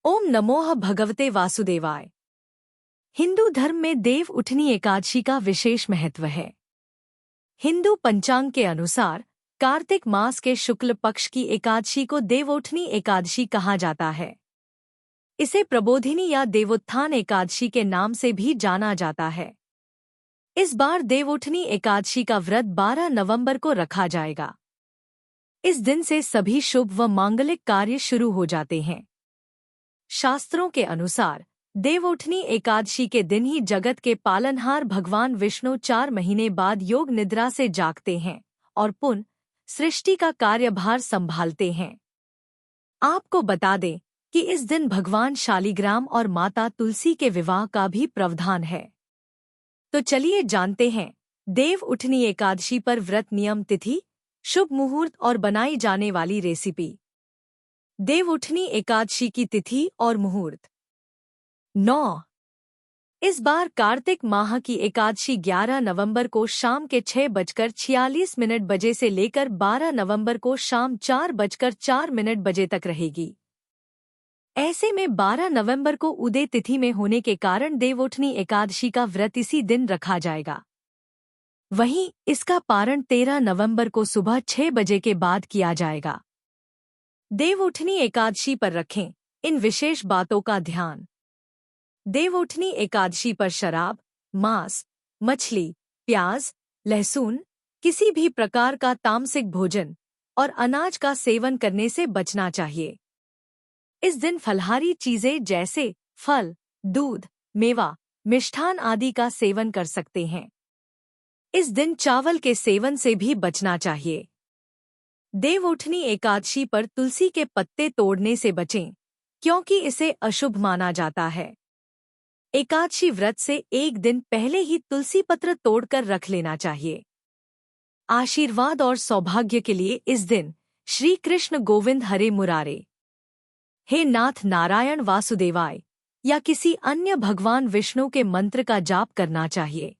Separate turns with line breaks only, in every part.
ओम नमोः भगवते वासुदेवाय। हिंदू धर्म में देव उठनी एकादशी का विशेष महत्व है। हिंदू पंचांग के अनुसार कार्तिक मास के शुक्ल पक्ष की एकादशी को देवउठनी एकादशी कहा जाता है। इसे प्रबोधिनी या देवोत्थान एकादशी के नाम से भी जाना जाता है। इस बार देवउठनी एकादशी का व्रत 12 नवंबर को रखा जाएगा। इस दिन से सभी शुभ व मांगलिक कार्य शुरू हो जाते हैं। शास्त्रों के अनुसार देवउठनी एकादशी के दिन ही जगत के पालनहार भगवान विष्णु 4 महीने बाद योग निद्रा से जागते हैं और पुनः सृष्टि का कार्यभार संभालते हैं। आपको बता दें कि इस दिन भगवान शालिग्राम और माता तुलसी के विवाह का भी प्रावधान है। तो चलिए जानते हैं देव उठनी एकादशी पर व्रत नियम, तिथि, शुभ मुहूर्त और बनाई जाने वाली रेसिपी। देव उठनी एकादशी की तिथि और मुहूर्त 9। इस बार कार्तिक माह की एकादशी 11 नवंबर को शाम के 6:46 बजे से लेकर 12 नवंबर को शाम 4:04 बजे तक रहेगी। ऐसे में 12 नवंबर को उदय तिथि में होने के कारण देवउठनी एकादशी का व्रत इसी दिन रखा जाएगा। वहीं इसका पारण 13 नवंबर को सुबह 6 बजे के बाद किया जाएगा। देवउठनी एकादशी पर रखें इन विशेष बातों का ध्यान। देवउठनी एकादशी पर शराब, मांस, मछली, प्याज, लहसुन, किसी भी प्रकार का तामसिक भोजन और अनाज का सेवन करने से बचना चाहिए। इस दिन फलहारी चीजें जैसे फल, दूध, मेवा, मिष्ठान आदि का सेवन कर सकते हैं। इस दिन चावल के सेवन से भी बचना चाहिए। देवउठनी एकादशी पर तुलसी के पत्ते तोड़ने से बचें, क्योंकि इसे अशुभ माना जाता है। एकादशी व्रत से एक दिन पहले ही तुलसी पत्र तोड़कर रख लेना चाहिए। आशीर्वाद और सौभाग्य के लिए इस दिन श्री कृष्ण गोविंद हरे मुरारे, हे नाथ नारायण वासुदेवाय या किसी अन्य भगवान विष्णु के मंत्र का जाप करना चाहिए।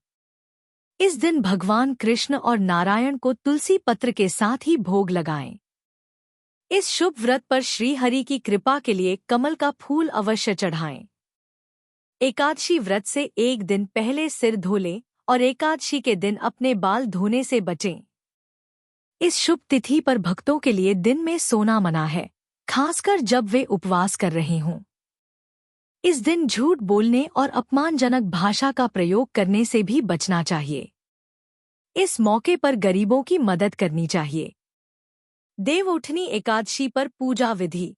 इस दिन भगवान कृष्ण और नारायण को तुलसी पत्र के साथ ही भोग लगाएं। इस शुभ व्रत पर श्री हरि की कृपा के लिए कमल का फूल अवश्य चढ़ाएं। एकादशी व्रत से एक दिन पहले सिर धो लें और एकादशी के दिन अपने बाल धोने से बचें। इस शुभ तिथि पर भक्तों के लिए दिन में सोना मना है, खासकर जब वे उपवास कर रहे हों। इस दिन झूठ बोलने और अपमानजनक भाषा का प्रयोग करने से भी बचना चाहिए। इस मौके पर गरीबों की मदद करनी चाहिए। देवउठनी एकादशी पर पूजा विधि।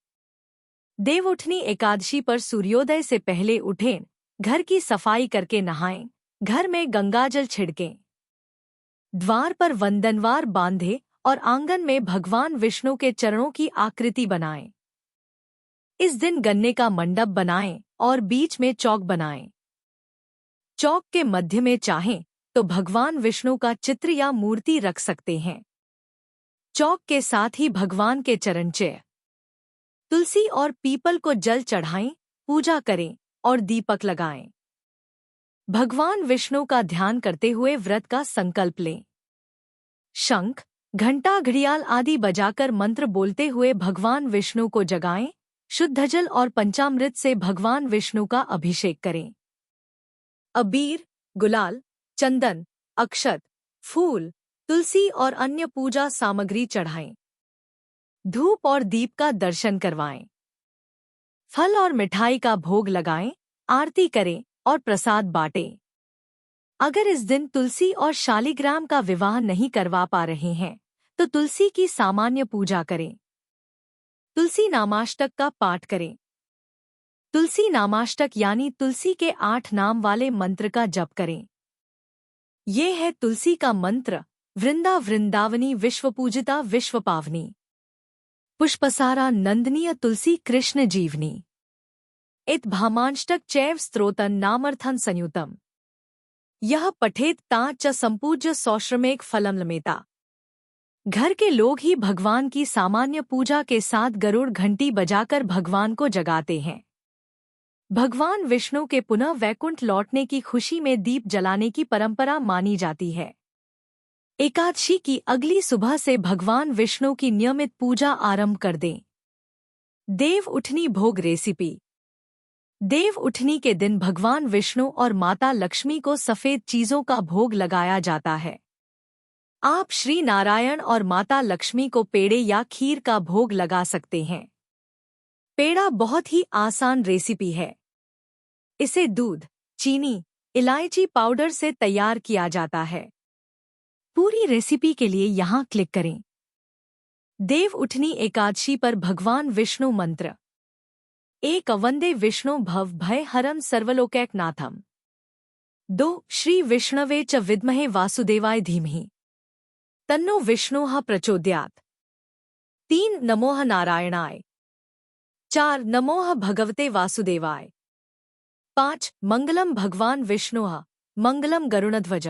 देवउठनी एकादशी पर सूर्योदय से पहले उठें, घर की सफाई करके नहाएं, घर में गंगाजल छिड़कें, द्वार पर वंदनवार बांधें और आंगन में भगवान विष्णु के चरणों की आकृति बनाएं। इस दिन गन्ने का मंडप बनाएं और बीच में चौक बनाएं। चौक के मध्य में चाहें तो भगवान विष्णु का चित्र या मूर्ति रख सकते हैं। चौक के साथ ही भगवान के चरणचिह्न, तुलसी और पीपल को जल चढ़ाएं, पूजा करें और दीपक लगाएं। भगवान विष्णु का ध्यान करते हुए व्रत का संकल्प लें। शंख, घंटा, घड़ियाल आदि बजाकर मंत्र बोलते हुए भगवान विष्णु को जगाएं। शुद्ध जल और पंचामृत से भगवान विष्णु का अभिषेक करें। अबीर, गुलाल, चंदन, अक्षत, फूल, तुलसी और अन्य पूजा सामग्री चढ़ाएं। धूप और दीप का दर्शन करवाएं। फल और मिठाई का भोग लगाएं, आरती करें और प्रसाद बांटें। अगर इस दिन तुलसी और शालिग्राम का विवाह नहीं करवा पा रहे हैं तो तुलसी की सामान्य पूजा करें। तुलसी नामाष्टक का पाठ करें। तुलसी नामाष्टक यानी तुलसी के 8 नाम वाले मंत्र का जप करें। ये है तुलसी का मंत्र, वृंदा वृंदावनी विश्वपूजिता विश्वपावनी, पुष्पसारा नंदनीय तुलसी कृष्ण जीवनी, इत भामांष्टक चैव स्तोत्रं नामर्थं संयुतम्, यह पठेत ता च संपूज्य सौश्रमेक फलम लमेता। घर के लोग ही भगवान की सामान्य पूजा के साथ गरुड़ घंटी बजाकर भगवान को जगाते हैं। भगवान विष्णु के पुनः वैकुंठ लौटने की खुशी में दीप जलाने की परंपरा मानी जाती है। एकादशी की अगली सुबह से भगवान विष्णु की नियमित पूजा आरंभ कर दें। देव उठनी भोग रेसिपी। देव उठनी के दिन भगवान विष्णु और माता लक्ष्मी को सफेद चीजों का भोग लगाया जाता है। आप श्री नारायण और माता लक्ष्मी को पेड़े या खीर का भोग लगा सकते हैं। पेड़ा बहुत ही आसान रेसिपी है। इसे दूध, चीनी, इलायची पाउडर से तैयार किया जाता है। पूरी रेसिपी के लिए यहाँ क्लिक करें। देव उठनी एकादशी पर भगवान विष्णु मंत्र। 1 वंदे विष्णु भव भय हरम सर्वलोकैकनाथम। 2 श्री विष्णवे च विद्महे वासुदेवाय धीमहि तन्नो विष्णुः प्रचोदयात्। 3 नमोः नारायणाय। 4 नमोः भगवते वासुदेवाय। 5 मंगलम भगवान विष्णुः मंगलम गरुणध्वज।